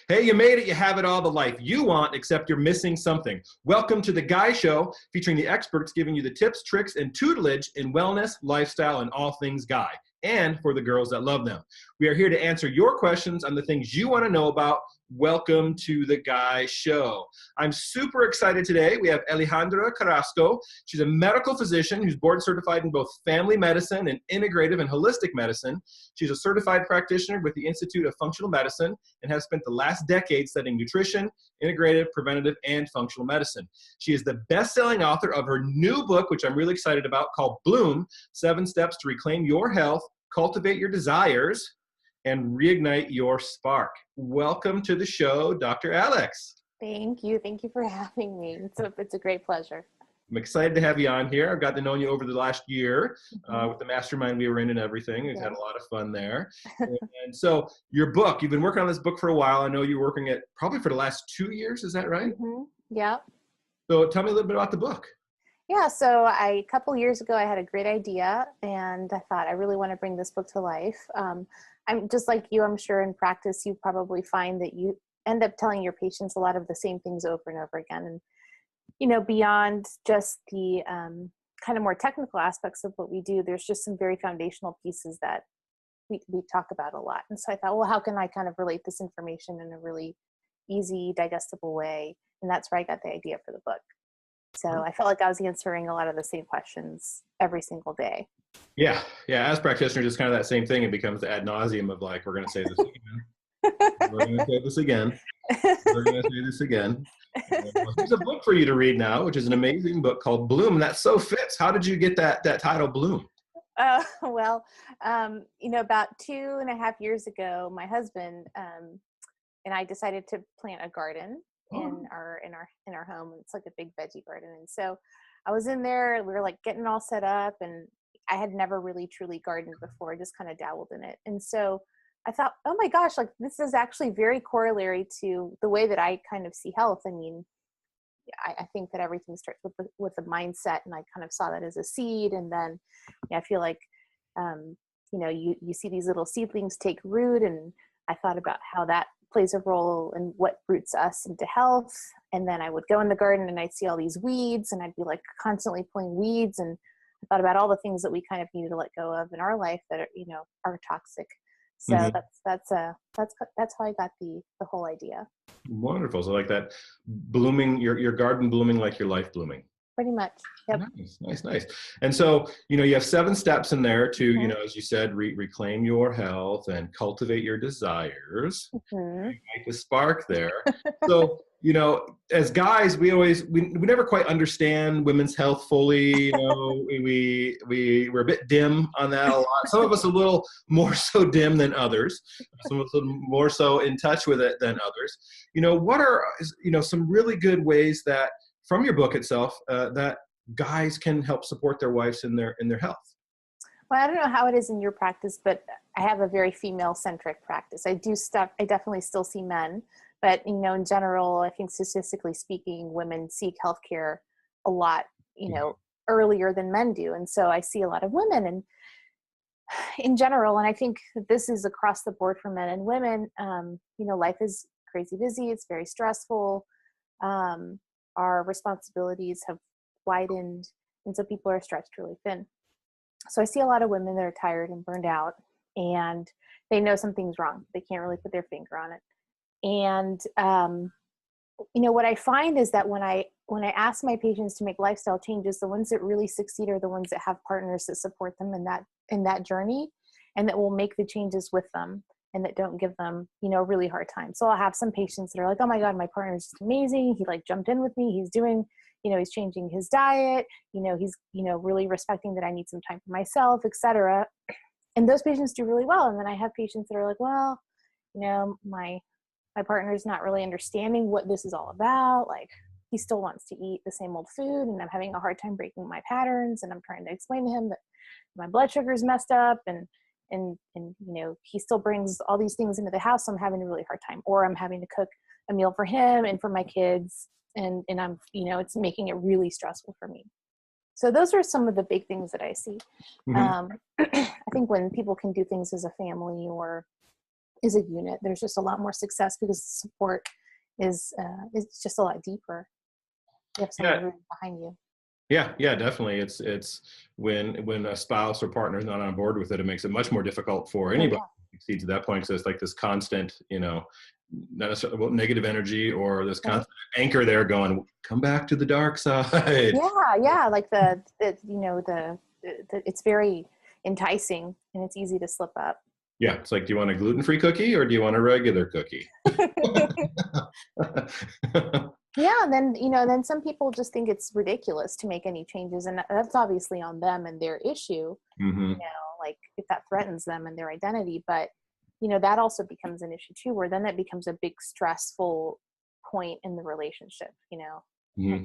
Hey, you made it. You have it all, the life you want, except you're missing something. Welcome to The Guy Show, featuring the experts giving you the tips, tricks, and tutelage in wellness, lifestyle, and all things guy, and for the girls that love them. We are here to answer your questions on the things you want to know about. Welcome to The Guy Show. I'm super excited today. We have Alejandra Carrasco. She's a medical physician who's board certified in both family medicine and integrative and holistic medicine. She's a certified practitioner with the Institute of Functional Medicine and has spent the last decade studying nutrition, integrative, preventative, and functional medicine. She is the best-selling author of her new book, which I'm really excited about, called Bloom: 7 Steps to Reclaim Your Health, Cultivate Your Desires, and Reignite Your Spark. Welcome to the show, Dr. Alex. Thank you. Thank you for having me. It's a great pleasure. I'm excited to have you on here. I've got to know you over the last year with the mastermind we were in and everything. We've had a lot of fun there. And so your book, you've been working on this book for a while. I know you're working it probably for the last 2 years. Is that right? Mm-hmm. Yeah. So tell me a little bit about the book. Yeah. So a couple years ago, I had a great idea and I thought I really want to bring this book to life. I'm just like you, I'm sure in practice, you probably find that you end up telling your patients a lot of the same things over and over again. And, you know, beyond just the kind of more technical aspects of what we do, there's just some very foundational pieces that we talk about a lot. And so I thought, well, how can I kind of relate this information in a really easy, digestible way? And that's where I got the idea for the book. So I felt like I was answering a lot of the same questions every single day. Yeah. As practitioners, it's kind of that same thing. It becomes the ad nauseum of like, we're going to say this again. We're going to say this again. We're going to say this again. There's a book for you to read now, which is an amazing book called Bloom. And that so fits. How did you get that title, Bloom? Well, you know, about 2.5 years ago, my husband and I decided to plant a garden in our home. It's like a big veggie garden. And so I was in there, we were like getting all set up, and I had never really truly gardened before. I just kind of dabbled in it. And so I thought, oh my gosh, like this is actually very corollary to the way that I kind of see health. I mean, I think that everything starts with the mindset, and I kind of saw that as a seed. And then I feel like, you know, you see these little seedlings take root, and I thought about how that plays a role in what roots us into health. And then I would go in the garden and I'd see all these weeds, and I'd be like constantly pulling weeds. And I thought about all the things that we kind of needed to let go of in our life that are, you know, are toxic. So that's how I got the whole idea. Wonderful. So like that blooming, your garden blooming like your life blooming. Pretty much. Yep. Nice. And so, you know, you have 7 steps in there to, you know, as you said, reclaim your health and cultivate your desires. Make the spark there. So, you know, as guys, we never quite understand women's health fully. You know, we're a bit dim on that a lot. Some of us a little more so dim than others. Some of us more so in touch with it than others. You know, what are, you know, some really good ways that from your book itself, that guys can help support their wives in their health? Well, I don't know how it is in your practice, but I have a very female-centric practice. I definitely still see men, but, you know, in general, I think statistically speaking, women seek healthcare a lot, you know, earlier than men do. And so I see a lot of women, and in general, and I think this is across the board for men and women, you know, life is crazy busy. It's very stressful. Our responsibilities have widened, and so people are stretched really thin. So I see a lot of women that are tired and burned out, and they know something's wrong. They can't really put their finger on it. And you know, what I find is that when I ask my patients to make lifestyle changes, the ones that really succeed are the ones that have partners that support them in that journey, and that will make the changes with them, and that don't give them, you know, a really hard time. So I'll have some patients that are like, oh my God, my partner's just amazing. He like jumped in with me. He's doing, you know, he's changing his diet. You know, he's, you know, really respecting that I need some time for myself, etc. And those patients do really well. And then I have patients that are like, well, you know, my partner's not really understanding what this is all about. Like, he still wants to eat the same old food, and I'm having a hard time breaking my patterns. And I'm trying to explain to him that my blood sugar is messed up, and you know, he still brings all these things into the house. So I'm having a really hard time, or I'm having to cook a meal for him and for my kids. And I'm, you know, it's making it really stressful for me. So those are some of the big things that I see. I think when people can do things as a family, or is a unit. There's just a lot more success because the support is just a lot deeper. You have someone Yeah. rooting behind you. Yeah, definitely. It's when a spouse or partner is not on board with it, it makes it much more difficult for Oh anybody yeah. to succeed to that point. So it's like this constant, not necessarily negative energy or this Right. constant anchor there going, come back to the dark side. Yeah. Like the it's very enticing and it's easy to slip up. Yeah, it's like, do you want a gluten-free cookie or do you want a regular cookie? Yeah, and then some people just think it's ridiculous to make any changes, and that's obviously on them and their issue. Hmm. Like if that threatens them and their identity, but that also becomes an issue too, where then that becomes a big stressful point in the relationship. Like Hmm.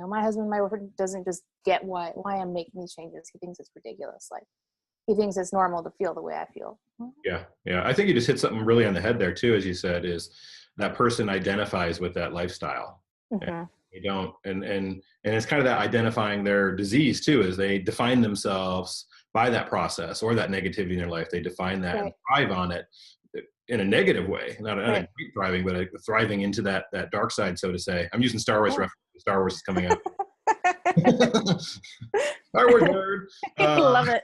my husband, my boyfriend doesn't just get why I'm making these changes. He thinks it's ridiculous. Like he thinks it's normal to feel the way I feel. Yeah. I think you just hit something really on the head there too, as you said, is that person identifies with that lifestyle. And Mm-hmm. you don't, and it's kind of that identifying their disease too, is they define themselves by that process or that negativity in their life. They define that and Right. thrive on it in a negative way, not a Right. great thriving, but a thriving into that dark side, so to say. I'm using Star Wars Yeah. reference. Star Wars is coming out. Star Wars nerd. Love it.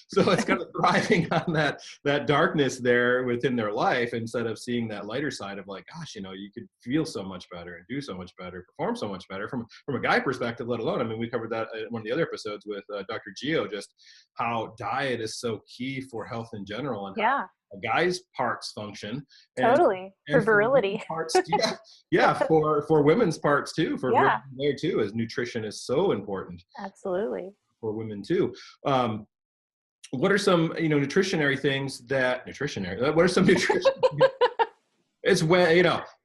So it's kind of thriving on that darkness there within their life, instead of seeing that lighter side of like, gosh, you could feel so much better and do so much better, perform so much better from a guy perspective, let alone. I mean, we covered that in one of the other episodes with Dr. Gio, just how diet is so key for health in general and Yeah. how a guy's parts function and Totally. For for virility. women's parts, yeah, for women's parts too, for women Yeah, there too, as nutrition is so important absolutely. for women too. Um, what are some nutritionary things that nutritionary? What are some nutrition? It's when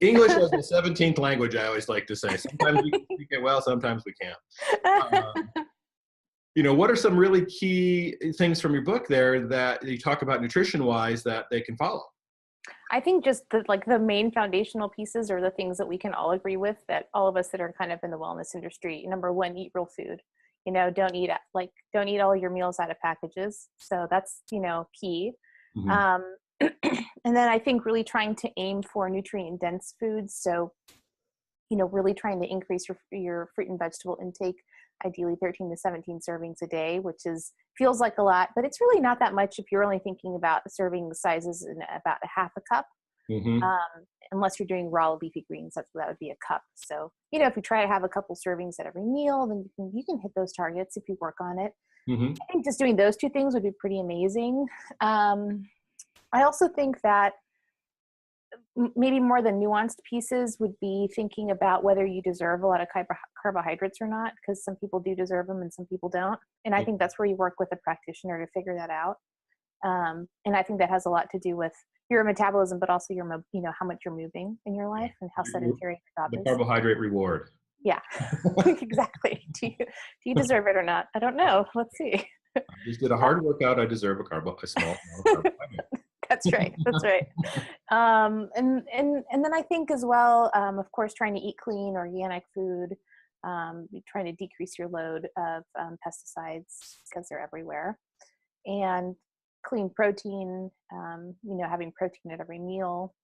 English as the 17th language. I always like to say. Sometimes we can speak it well, sometimes we can't. Um, what are some really key things from your book there that you talk about nutrition wise that they can follow? I think just the main foundational pieces are the things that we can all agree with, that all of us that are kind of in the wellness industry. Number one, eat real food. Don't eat all your meals out of packages. So that's key. Hmm. Um, and then I think really trying to aim for nutrient dense foods. So really trying to increase your fruit and vegetable intake, ideally 13 to 17 servings a day, which feels like a lot, but it's really not that much if you're only thinking about serving sizes in about a half a cup. Hmm. Unless you're doing raw leafy greens, that would be a cup. So, if you try to have a couple servings at every meal, then you can hit those targets if you work on it. Hmm. I think just doing those two things would be pretty amazing. I also think that maybe more the nuanced pieces would be thinking about whether you deserve a lot of carbohydrates or not, because some people do deserve them and some people don't. And I think that's where you work with a practitioner to figure that out. And I think that has a lot to do with your metabolism, but also how much you're moving in your life and how sedentary your job The is. carbohydrate reward. Yeah, exactly. Do you deserve it or not? I don't know. Let's see. I just did a hard workout. I deserve a small amount of carbohydrate. That's right. That's right. And then I think as well, of course, trying to eat clean, organic food, trying to decrease your load of pesticides because they're everywhere, and clean protein. Having protein at every meal,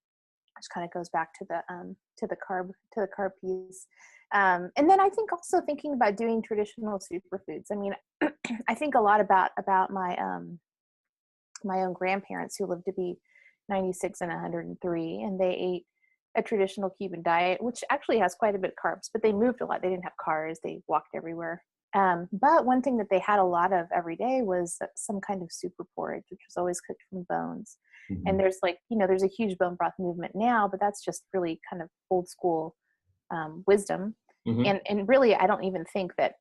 which kind of goes back to the carb piece. And then I think also thinking about doing traditional superfoods. I mean, I think a lot about my own grandparents who lived to be 96 and 103, and they ate a traditional Cuban diet, which actually has quite a bit of carbs, but they moved a lot. They didn't have cars. They walked everywhere. But one thing that they had a lot of every day was some kind of super porridge, which was always cooked from bones. And Hmm. there's a huge bone broth movement now, but that's just really kind of old school wisdom. Hmm. And really, I don't even think that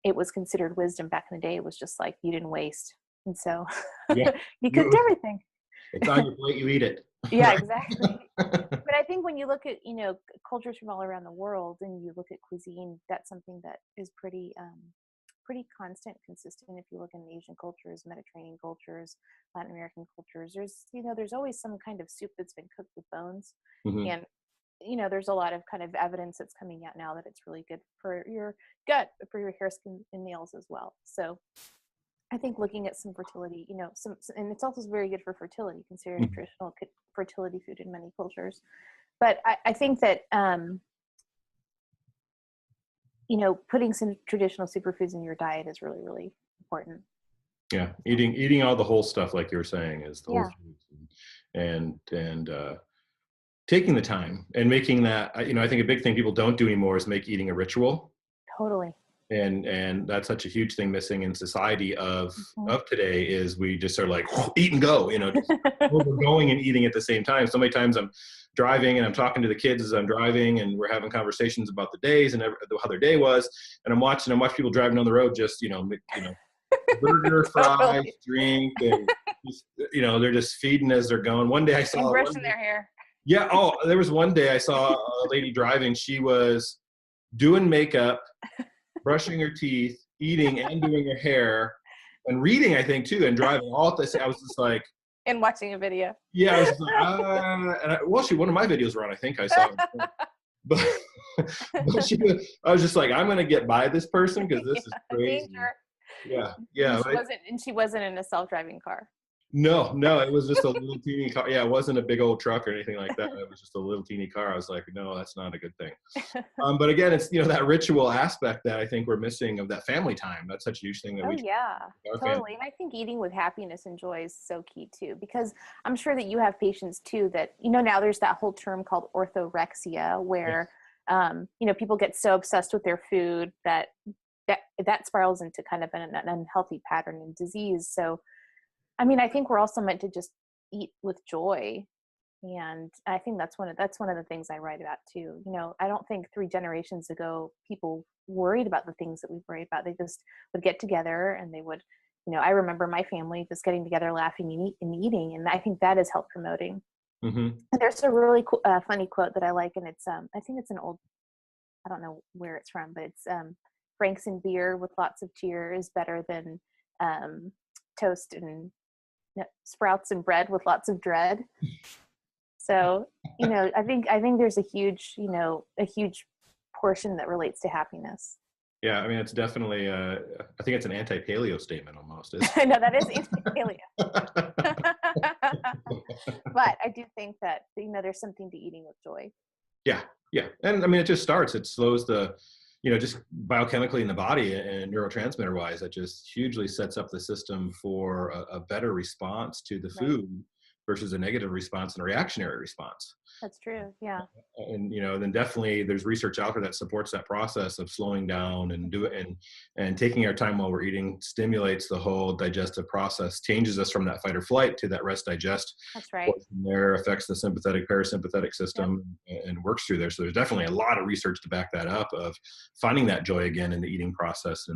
it was considered wisdom back in the day. It was just like you didn't waste. And so Yeah. you cooked everything. It's on your plate, you eat it. Yeah, Right? exactly. But I think when you look at, cultures from all around the world and you look at cuisine, that's something that is pretty constant, consistent. If you look in Asian cultures, Mediterranean cultures, Latin American cultures, there's always some kind of soup that's been cooked with bones. Hmm. And, there's a lot of kind of evidence that's coming out now that it's really good for your gut, for your hair, skin, and nails as well. So I think looking at some fertility, and it's also very good for fertility, considering a traditional fertility food in many cultures. But I think that, putting some traditional superfoods in your diet is really, really important. Yeah, eating all the whole stuff, like you were saying, is the whole foods, and taking the time and making that. I think a big thing people don't do anymore is make eating a ritual. Totally. And that's such a huge thing missing in society of today, is we just are like eat and go, just going and eating at the same time. So many times I'm driving and I'm talking to the kids as I'm driving, and we're having conversations about the days and how their day was, and I'm watching people driving down the road, just burger, fries, drink, and just, they're just feeding as they're going. One day I saw brushing their hair. Yeah. Oh, there was one day I saw a lady driving. She was doing makeup, brushing her teeth, eating, and doing her hair, and reading, I think, too, and driving all at the same. I was just like, and watching a video. Yeah, I was just like, one of my videos were on. I think I saw it. But I was just like, I'm gonna get by this person because this is crazy. Danger. Yeah. She wasn't in a self-driving car. No, it was just a little teeny car. Yeah, it wasn't a big old truck or anything like that. It was just a little teeny car. I was like, no, that's not a good thing. But again, it's that ritual aspect that I think we're missing, of that family time. That's such a huge thing that totally. And I think eating with happiness and joy is so key too, because I'm sure that you have patients too that, now there's that whole term called orthorexia, where people get so obsessed with their food that spirals into kind of an unhealthy pattern and disease. So I think we're also meant to just eat with joy. And I think that's one of the things I write about too. I don't think 3 generations ago, people worried about the things that we worry about. They just would get together and they would, I remember my family just getting together, laughing and eating. And I think that is health promoting. And there's a really cool, funny quote that I like. And it's, I think it's an old, I don't know where it's from, but it's, Franks and beer with lots of cheer is better than, toast and sprouts and bread with lots of dread. So, I think there's a huge portion that relates to happiness. Yeah, it's definitely, I think it's an anti-paleo statement almost. I know that is anti-paleo. But I do think that, there's something to eating with joy. Yeah. And it just starts, it slows the, just biochemically in the body and neurotransmitter wise, that just hugely sets up the system for a better response to the food versus a negative response and a reactionary response. That's true. Yeah. And, then definitely there's research out there that supports that process of slowing down and taking our time while we're eating stimulates the whole digestive process, changes us from that fight or flight to that rest digest. That's right. From there affects the sympathetic parasympathetic system and works through there. So there's definitely a lot of research to back that up, of finding that joy again in the eating process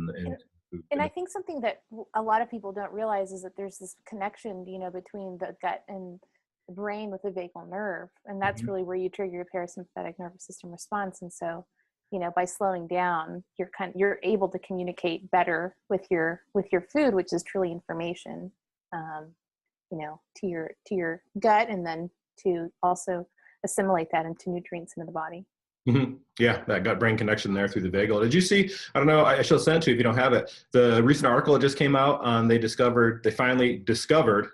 and I think something that a lot of people don't realize is that there's this connection, between the gut and the brain with the vagal nerve. And that's really where you trigger your parasympathetic nervous system response. And so, by slowing down, you're able to communicate better with your food, which is truly information, to your gut, and then to also assimilate that into nutrients into the body. Yeah, that gut-brain connection there through the vagal. Did you see, I don't know, I shall send it to you if you don't have it, the recent article that just came out on, they finally discovered,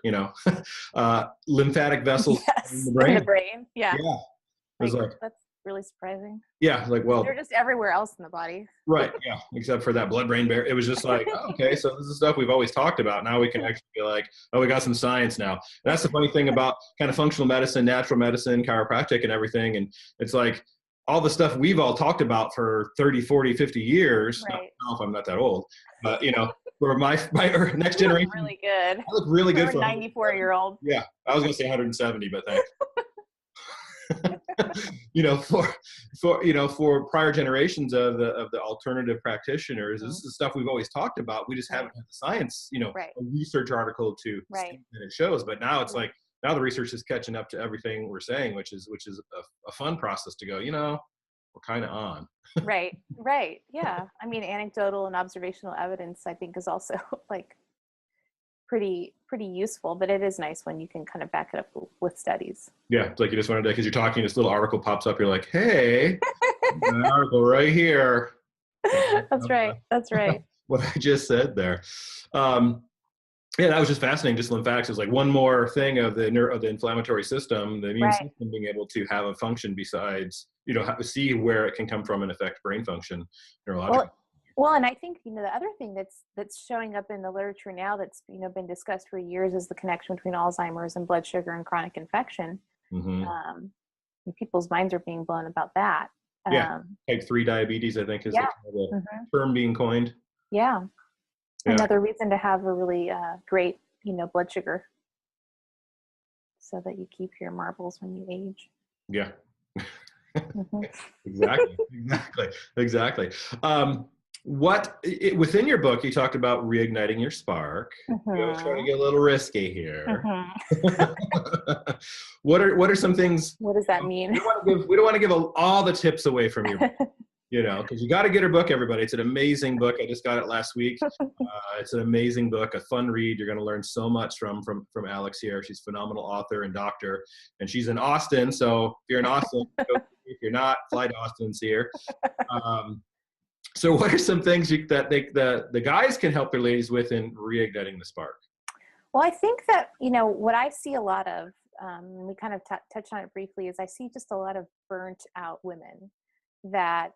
lymphatic vessels in the brain. In the brain, yeah. Yeah. It was that's really surprising. Yeah, well. They're just everywhere else in the body. Right, yeah, except for that blood-brain barrier. It was just like, okay, so this is stuff we've always talked about. Now we can actually be like, we got some science now. And that's the funny thing about kind of functional medicine, natural medicine, chiropractic and everything. And it's like, all the stuff we've all talked about for 30, 40, 50 years. Right. I don't know if I'm not that old, but for my next generation. Really good. I look really good for 94-year-old. Yeah. I was going to say 170, but thanks. For prior generations of the alternative practitioners, this is the stuff we've always talked about. We just haven't had the science, a research article to state that it shows, but now it's like, now the research is catching up to everything we're saying, which is a fun process to go, we're kind of on. Right. Yeah. Anecdotal and observational evidence, I think, is also like pretty useful, but it is nice when you can kind of back it up with studies. Yeah. It's like you just wanted to, because you're talking, this little article pops up. You're like, hey, an article right here. That's right. What I just said there. Yeah, that was just fascinating. Just lymphatics is like one more thing of of the inflammatory system, the immune Right. system being able to have a function besides, see where it can come from and affect brain function neurologically. Well, well, and I think, the other thing that's showing up in the literature now that's, been discussed for years is the connection between Alzheimer's and blood sugar and chronic infection. Hmm. Um, and people's minds are being blown about that. Yeah, Um, type 3 diabetes, I think, is the yeah. kind of the Hmm. term being coined. Yeah. Yeah, Another reason to have a really great, blood sugar so that you keep your marbles when you age. yeah. Hmm. Exactly, exactly, exactly. Within your book, you talked about reigniting your spark. Trying to Hmm. get a little risky here. Hmm. What are some things What does that mean? we don't want to give all the tips away from your book, because you got to get her book, everybody. It's an amazing book. I just got it last week. It's an amazing book, a fun read. You're going to learn so much from Alex here. She's a phenomenal author and doctor, and she's in Austin. So if you're in Austin, if you're not, fly to Austin and see her. So what are some things that the guys can help their ladies with in reigniting the spark? Well, I think that, what I see a lot of, we kind of touched on it briefly, is I see just a lot of burnt out women that,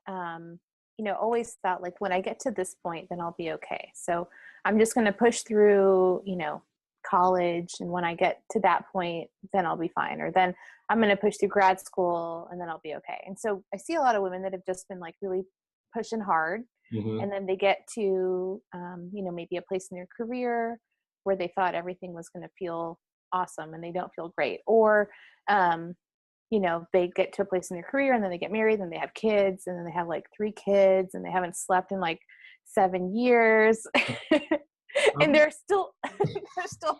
always thought like, when I get to this point, then I'll be okay. So I'm just going to push through, college. And when I get to that point, then I'll be fine. Or then I'm going to push through grad school and then I'll be okay. And so I see a lot of women that have just been like really pushing hard. Mm-hmm. And then they get to, maybe a place in their career where they thought everything was going to feel awesome and they don't feel great. Or, they get to a place in their career and then they get married and they have kids and then they have like 3 kids and they haven't slept in like 7 years. And they're still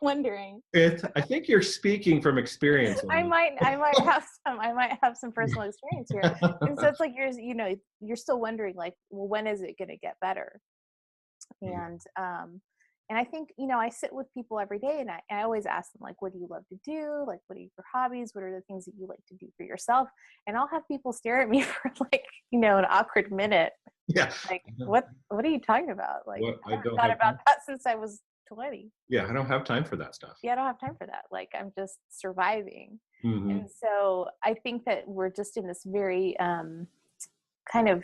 wondering. I think you're speaking from experience I on might have some personal experience here. And so it's like you're still wondering like, well, when is it going to get better? this. And I think, I sit with people every day and I always ask them, like, what do you love to do? Like, what are your hobbies? What are the things that you like to do for yourself? And I'll have people stare at me for like, an awkward minute. Yeah. Like, what are you talking about? Like, What, I I haven't don't thought have about time. that since I was 20. Yeah, I don't have time for that stuff. Yeah, I don't have time for that. Like, I'm just surviving. Mm-hmm. And so I think that we're just in this very kind of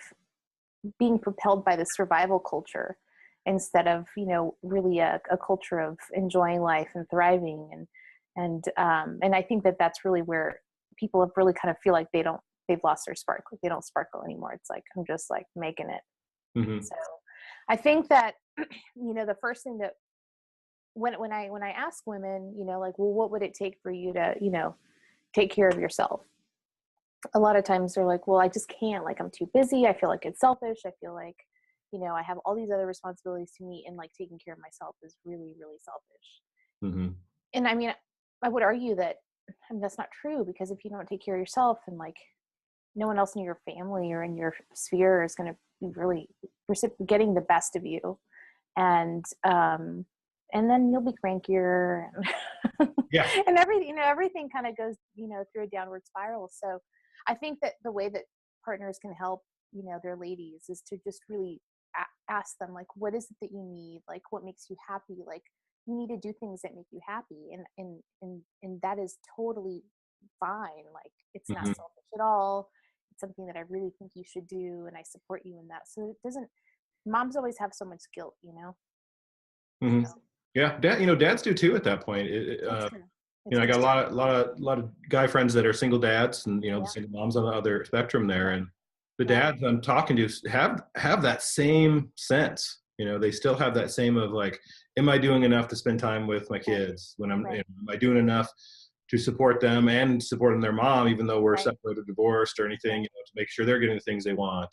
being propelled by the survival culture instead of really a culture of enjoying life and thriving. And I think that that's really where people have really kind of feel like they've lost their spark, like they don't sparkle anymore. It's like, I'm just like making it. Mm-hmm. So I think that the first thing that when I ask women, like, well, what would it take for you to take care of yourself? A lot of times they're like, well, I just can't, like, I'm too busy. I feel like it's selfish. I feel like, I have all these other responsibilities to meet, and like taking care of myself is really, really selfish. Mm-hmm. And I mean, I would argue that, that's not true, because if you don't take care of yourself, and like no one else in your family or in your sphere is going to be really getting the best of you. And then you'll be crankier Yeah. and everything kind of goes, through a downward spiral. So I think that the way that partners can help, their ladies, is to just really ask them, like, what is it that you need? Like, what makes you happy? Like, you need to do things that make you happy. And that is totally fine. Like, it's not Mm-hmm. selfish at all. It's something that I really think you should do. And I support you in that. So it doesn't, moms always have so much guilt, Mm-hmm. So Yeah, dads do too at that point. it's true. It's I got just true. a lot of guy friends that are single dads, and the Yeah. single moms on the other spectrum there, and the Yeah. dads I'm talking to have that same sense. They still have that same of like, am I doing enough to spend time with my kids? When I'm, Right. am I doing enough to support them and supporting their mom, even though we're Right. separated, divorced, or anything, Right. to make sure they're getting the things they want.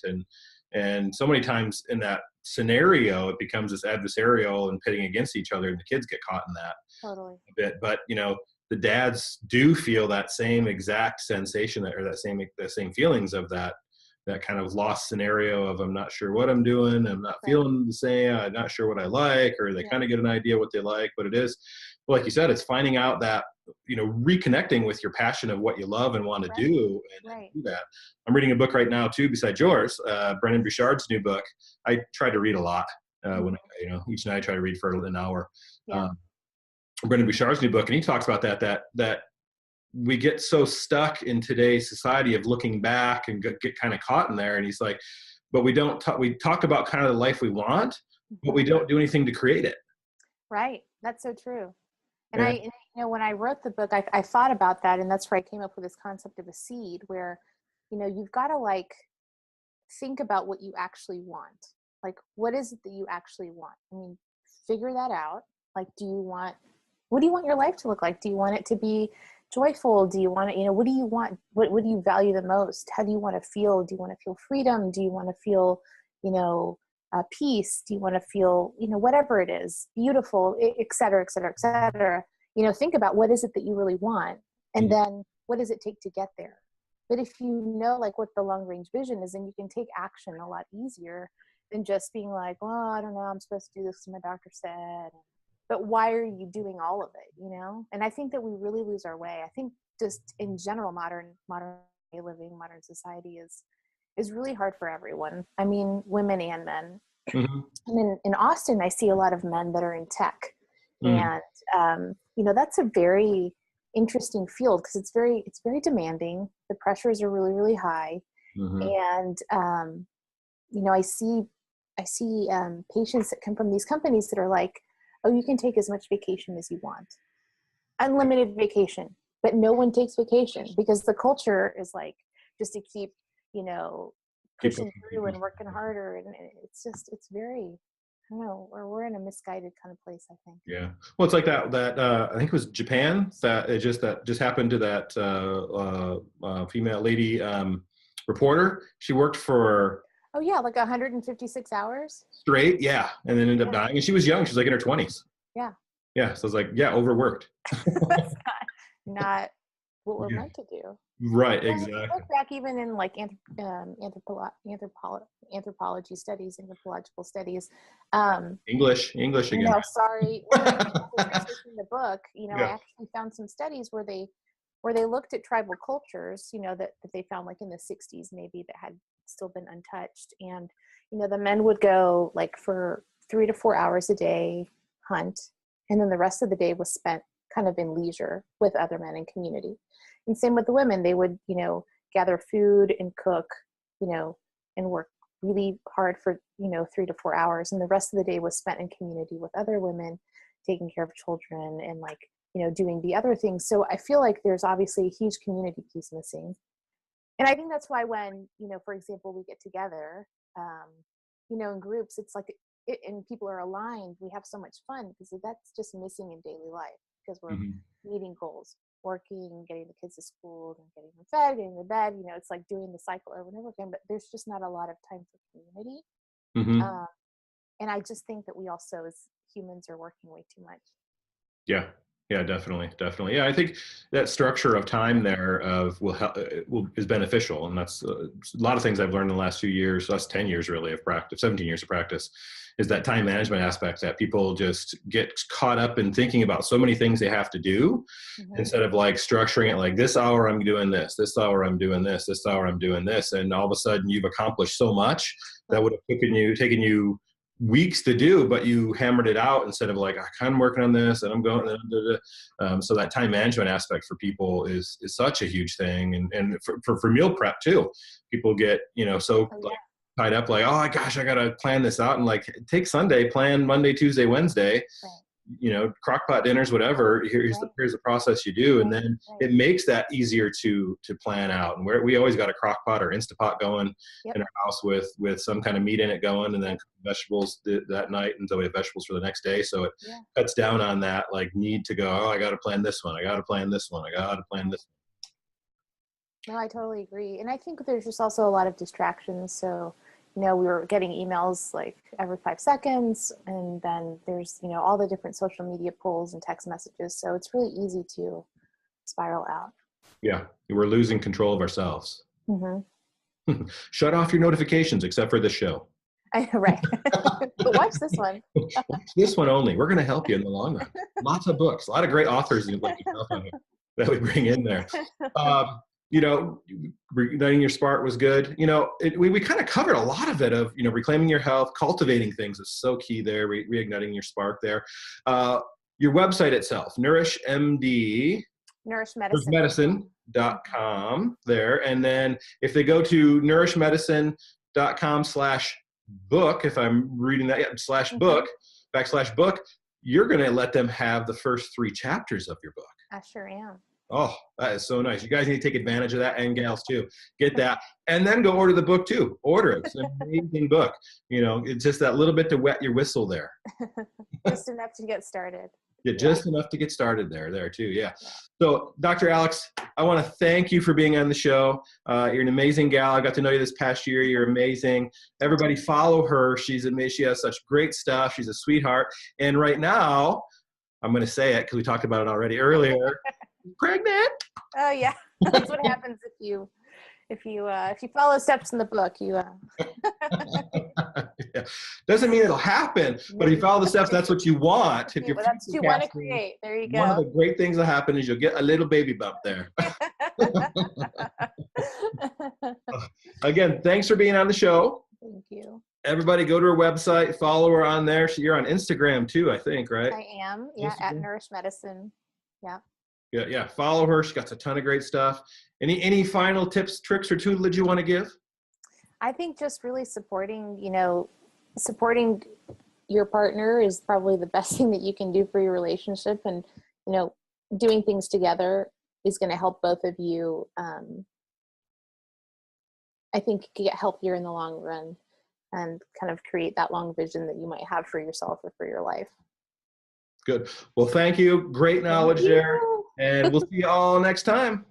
And so many times in that scenario, it becomes this adversarial and pitting against each other, and the kids get caught in that Totally. a bit. But the dads do feel that same exact sensation, or the same feelings of that kind of lost scenario of, I'm not sure what I'm doing, I'm not Right. feeling the same, I'm not sure what I like, or they Yeah. kind of get an idea what they like. But it is, like you said, it's finding out that, reconnecting with your passion of what you love and want to Right. do, and Right. do that. I'm reading a book right now too, besides yours, Brennan Bouchard's new book. I try to read a lot when each night I try to read for an hour. Yeah. Brendan Bouchard's new book, and he talks about that we get so stuck in today's society of looking back and get kind of caught in there. And he's like, but we don't talk, we talk about kind of the life we want, but we don't do anything to create it. Right. That's so true. And when I wrote the book, I thought about that, and that's where I came up with this concept of a seed where, you've got to like think about what you actually want. Like, what is it that you actually want? I mean, figure that out. Like, what do you want your life to look like? Do you want it to be joyful? Do you want it, what do you want? What do you value the most? How do you want to feel? Do you want to feel freedom? Do you want to feel, peace? Do you want to feel, whatever it is, beautiful, et cetera, et cetera, et cetera. Think about what is it that you really want, and then what does it take to get there? But if you know like what the long range vision is, then you can take action a lot easier than just being like, well, I don't know, I'm supposed to do this, my doctor said. But why are you doing all of it, And I think that we really lose our way. I think just in general, modern living, modern society is really hard for everyone. I mean, women and men. Mm-hmm. And in Austin, I see a lot of men that are in tech. Mm-hmm. And, that's a very interesting field because it's very demanding. The pressures are really, really high. Mm-hmm. And, I see patients that come from these companies that are like, oh, you can take as much vacation as you want. Unlimited vacation. But no one takes vacation because the culture is like just to keep, pushing through and working harder. And it's very, I don't know, or we're in a misguided kind of place, I think. Yeah. Well, it's like that I think it was Japan that just happened to that female lady reporter. She worked for Oh yeah, like 156 hours straight. Yeah. And then ended up dying. And she was young. She was like in her 20s. Yeah. Yeah. So it's like, yeah, overworked. That's not what we're meant to do. Right. Well, exactly. look back even in like anthropology studies, anthropological studies. English again. Sorry. When I was researching the book, I actually found some studies where they looked at tribal cultures, that they found like in the 60s maybe that had still been untouched. And, the men would go like for 3 to 4 hours a day, hunt. And then the rest of the day was spent kind of in leisure with other men in community. And same with the women, they would, gather food and cook, and work really hard for, 3 to 4 hours. And the rest of the day was spent in community with other women, taking care of children and like, doing the other things. So I feel like there's obviously a huge community piece missing. And I think that's why when, for example, we get together, in groups, it's like, and people are aligned, we have so much fun because that's just missing in daily life because we're meeting goals, working, getting the kids to school, and getting them fed, getting to bed. It's like doing the cycle over and over again, but there's just not a lot of time for community. And I just think that we also as humans are working way too much. Yeah, definitely. Yeah, I think that structure of time there is beneficial, and that's a lot of things I've learned in the last few years. That's 10 years really of practice, 17 years of practice, is that time management aspect that people just get caught up in thinking about so many things they have to do instead of like structuring it like this hour I'm doing this hour I'm doing this hour I'm doing this, and all of a sudden you've accomplished so much that would have taken you weeks to do, but you hammered it out instead of like, I'm working on this and I'm going. So that time management aspect for people is such a huge thing, and for meal prep too. People get like tied up like, oh gosh, I gotta plan this out, and like take Sunday, plan Monday, Tuesday, Wednesday. Crock pot dinners, whatever. Here's the process you do, and then it makes that easier to plan out. And we always got a crock pot or Instapot going in our house with some kind of meat in it going, and then vegetables that night, and so we have vegetables for the next day. So it cuts down on that like need to go, oh, I got to plan this one, I got to plan this one, I got to plan this one. No, I totally agree, and I think there's just also a lot of distractions. So we were getting emails like every 5 seconds, and then there's, all the different social media polls and text messages. So it's really easy to spiral out. Yeah, we're losing control of ourselves. Shut off your notifications except for this show. Right. But watch this one. Watch this one only. We're going to help you in the long run. Lots of books, a lot of great authors like yourself that we bring in there. Reigniting your spark was good. We kind of covered a lot of it of, reclaiming your health, cultivating things is so key there, reigniting your spark there. your website itself, NourishMD. Nourishmedicine.com. Medicine.com there. And then if they go to nourishmedicine.com/book, if I'm reading that, /book, /book, you're going to let them have the first 3 chapters of your book. I sure am. Oh, that is so nice. You guys need to take advantage of that, and gals too. Get that. And then go order the book too. Order it. It's an amazing book. You know, it's just that little bit to wet your whistle there. Just enough to get started. Yeah, just enough to get started there too. Yeah. So, Dr. Alex, I want to thank you for being on the show. You're an amazing gal. I got to know you this past year. You're amazing. Everybody follow her. She's amazing. She has such great stuff. She's a sweetheart. And right now, I'm going to say it because we talked about it already earlier. Pregnant. Oh yeah, that's what happens if you follow steps in the book. Yeah. Doesn't mean it'll happen, but if you follow the steps, that's what you want. If That's what you want to create. There you go. One of the great things that happen is you'll get a little baby bump there. Again, thanks for being on the show. Thank you. Everybody go to her website, follow her on there. You're on Instagram too, I think, right? I am. Yeah, Instagram? At Nourish Medicine. Yeah. Yeah, follow her. She got a ton of great stuff. Any final tips, tricks, or tutelage you want to give? I think just really supporting your partner is probably the best thing that you can do for your relationship, and doing things together is going to help both of you. I think get healthier in the long run, and kind of create that long vision that you might have for yourself or for your life. Good. Well, thank you. Great knowledge there. And we'll see you all next time.